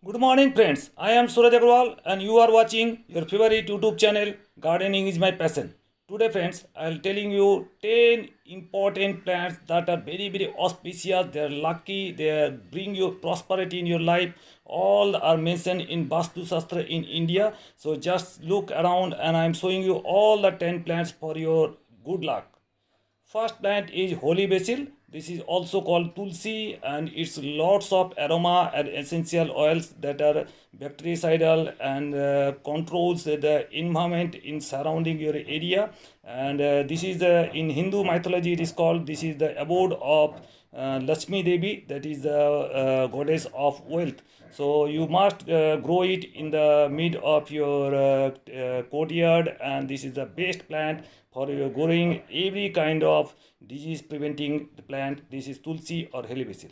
Good morning, friends. I am Suraj Agarwal, and you are watching your favorite YouTube channel, Gardening is My Passion. Today, friends, I will telling you 10 important plants that are very auspicious. They are lucky. They bring you prosperity in your life. All are mentioned in Vastu Shastra in India. So just look around, and I am showing you all the 10 plants for your good luck. First plant is holy basil. This is also called tulsi, and it's lots of aroma and essential oils that are bactericidal and controls the environment in surrounding your area. And this is in Hindu mythology it is called, this is the abode of Lakshmi Devi, that is the goddess of wealth. So you must grow it in the mid of your courtyard, and this is the best plant for your growing every kind of disease preventing the plant. This is tulsi or holy basil.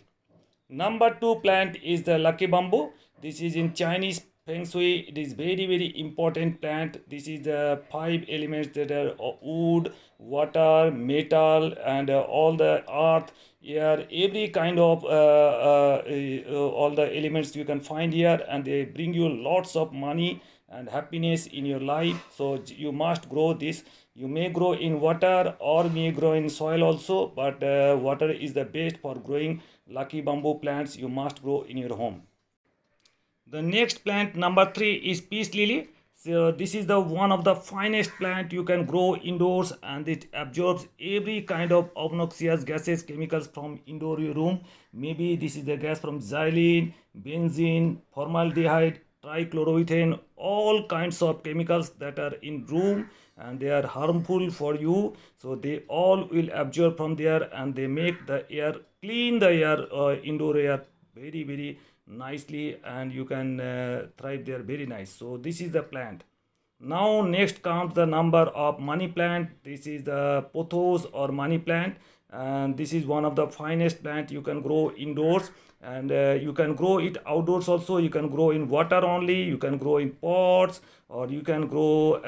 Number two plant is the lucky bamboo. This is in Chinese feng shui. It is very important plant. This is the five elements that are wood, water, metal, and all the earth, air, every kind of all the elements you can find here, and they bring you lots of money and happiness in your life. So you must grow this. You may grow in water or may grow in soil also, but water is the best for growing lucky bamboo plants. You must grow in your home. The next plant number three is peace lily. So this is the one of the finest plant you can grow indoors, and it absorbs every kind of obnoxious gases, chemicals from indoor room. Maybe this is the gas from xylene, benzene, formaldehyde, trichloroethane, all kinds of chemicals that are in room, and they are harmful for you. So they all will absorb from there, and they make the air, clean the air, indoor air very nicely, and you can thrive there very nice. So this is the plant. Now next comes the number of money plant. This is the pothos or money plant, and this is one of the finest plant you can grow indoors, and you can grow it outdoors also. You can grow in water only, you can grow in pots, or you can grow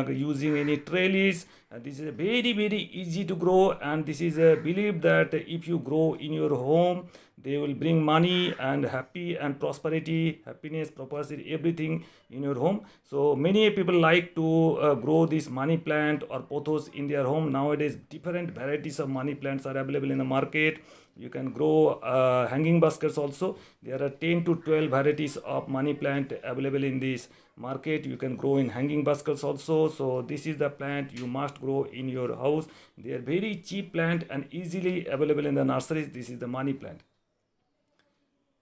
using any trellis. This is very easy to grow, and this is believed that if you grow in your home, they will bring money and happy and prosperity, happiness, prosperity, everything in your home. So many people like to grow this money plant or pothos in their home. Nowadays different varieties of money plants are available in the market. You can grow hanging baskets also. There are 10 to 12 varieties of money plant available in this market. You can grow in hanging baskets also. So this is the plant you must grow in your house. They are very cheap plant and easily available in the nurseries. This is the money plant.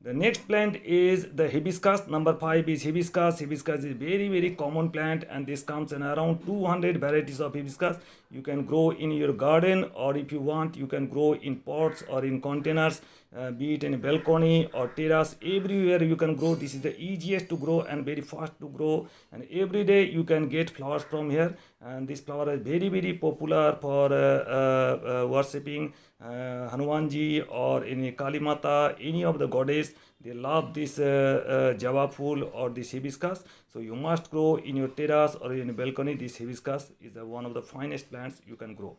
The next plant is the hibiscus. Number 5 is hibiscus. Hibiscus is very common plant, and this comes in around 200 varieties of hibiscus. You can grow in your garden, or if you want you can grow in pots or in containers, be it in a balcony or terrace. Everywhere you can grow. This is the easiest to grow and very fast to grow, and every day you can get flowers from here. And this flower is very popular for worshipping Hanumanji or any Kali Mata, any of the goddess. They love this java fool or this hibiscus. So you must grow in your terrace or in a balcony. This hibiscus is one of the finest plants you can grow.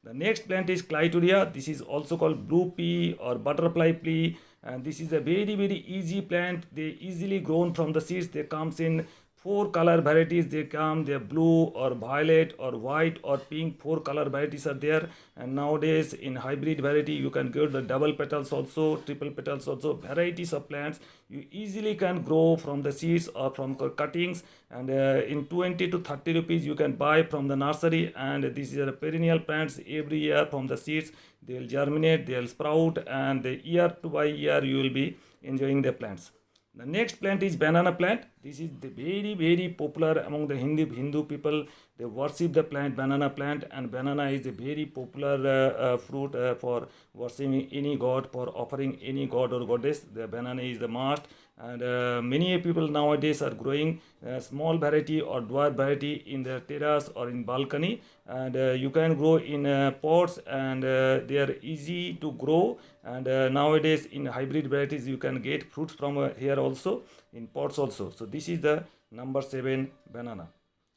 The next plant is Clitoria. This is also called blue pea or butterfly pea, and this is a very easy plant. They easily grown from the seeds. They comes in four color varieties. They come, they're blue or violet or white or pink. Four color varieties are there, and nowadays in hybrid variety you can get the double petals also, triple petals also. Varieties of plants you easily can grow from the seeds or from cuttings, and in 20 to 30 rupees you can buy from the nursery. And these are perennial plants. Every year from the seeds they'll germinate, they'll sprout, and year to by year you will be enjoying the plants. The next plant is banana plant. This is the very popular among the Hindu people. They worship the plant banana plant, and banana is a very popular fruit for worshiping any god, for offering any god or goddess. The banana is the must, and many people nowadays are growing small variety or dwarf variety in their terrace or in balcony, and you can grow in pots, and they are easy to grow. And nowadays in hybrid varieties you can get fruits from here also, in pots also. So this is the number 7 banana.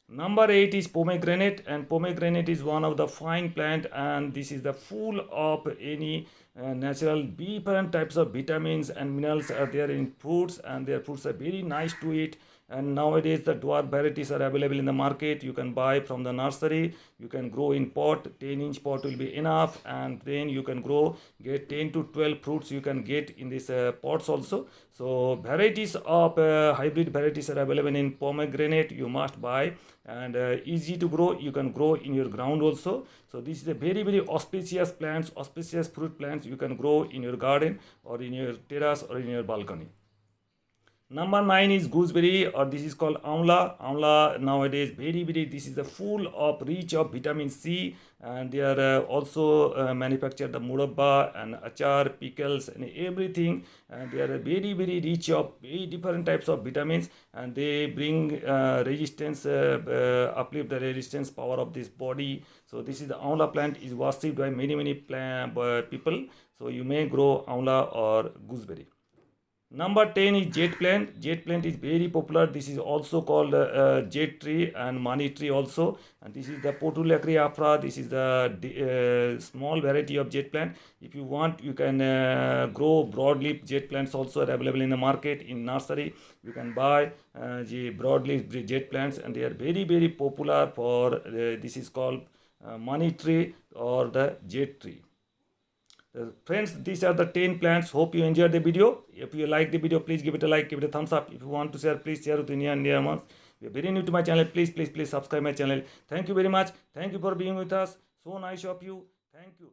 Number 8 is pomegranate, and pomegranate is one of the fine plant, and this is the full of any natural different types of vitamins and minerals are there in fruits, and their fruits are very nice to eat. And nowadays the dwarf varieties are available in the market. You can buy from the nursery. You can grow in pot. 10-inch pot will be enough, and then you can grow, get 10 to 12 fruits you can get in these pots also. So varieties of hybrid varieties are available in pomegranate. You must buy, and easy to grow. You can grow in your ground also. So this is a very auspicious plants, auspicious fruit plants you can grow in your garden or in your terrace or in your balcony. Number 9 is gooseberry, or this is called amla. Amla nowadays very this is the full of rich of vitamin C, and they are also manufactured the murabba and achar, pickles and everything. And they are very rich of very different types of vitamins, and they bring resistance, uplift the resistance power of this body. So this is the amla plant is worshipped by many people. So you may grow amla or gooseberry. Number 10 is jet plant. Jet plant is very popular. This is also called jet tree and money tree also. And this is the Portulacri afra. This is the small variety of jet plant. If you want, you can grow broadleaf jet plants also are available in the market in nursery. You can buy the broadleaf jet plants, and they are very popular for this is called money tree or the jet tree. Friends, these are the 10 plants. Hope you enjoyed the video. If you like the video, please give it a like, give it a thumbs up. If you want to share, please share with India and dear ones. If you are very new to my channel, please subscribe my channel. Thank you very much. Thank you for being with us. So nice of you. Thank you.